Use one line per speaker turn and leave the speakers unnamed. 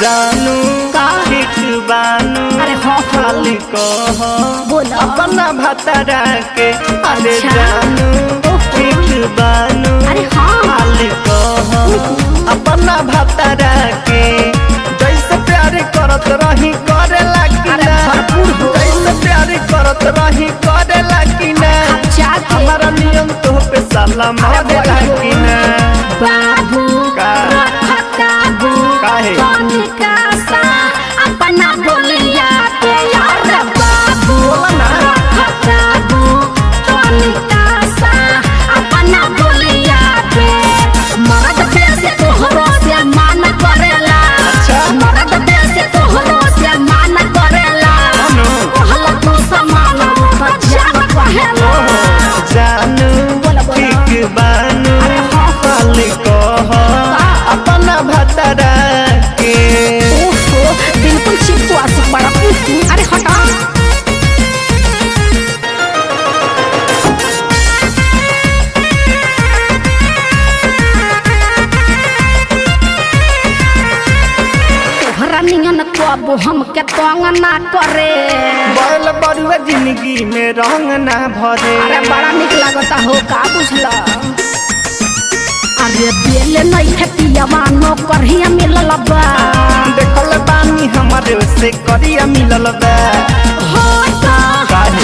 जानू ठीक बानू
अरे हाँ
खाली कह
बोला
अपना भतरा के अरे
अच्छा।
जानू ठीक बानू
अरे हाँ
खाली कह अपना भतरा के जैसे प्यार करत रही करे लागी
अरे
ना
भरपूर हो।
जैसे प्यार करत रही करे लागी ना
जाके
हमारा नियम तो पे साला मारे लागी ना
बाबू
का
रखताबू
काहे
तनिका सा अपना बोलिया पे यार बाबू रखताबू तनिका सा अपना बोलिया पे मर्द पे से तोहरो से मान करेला
अच्छा।
मर्द पे से तोहरो से मान करेला
अनु।
कहला तू समान जान कहेला
जानू ठीक बानू खाली कह अपना भतरा के
ओहो बिल्कुल चिपको आसु बड़ा अरे हटा तोहरा नियन कब हमके तंग ना करे
बैल बरुआ जिंदगी में रंग ना भरे
अरे बड़ा निक लागता हो का बुझला अरे बेले नहीं है पियावा नो करहिया मिलल बा
देखल बानी हमारे से करिया मिलल बा
होता
काहे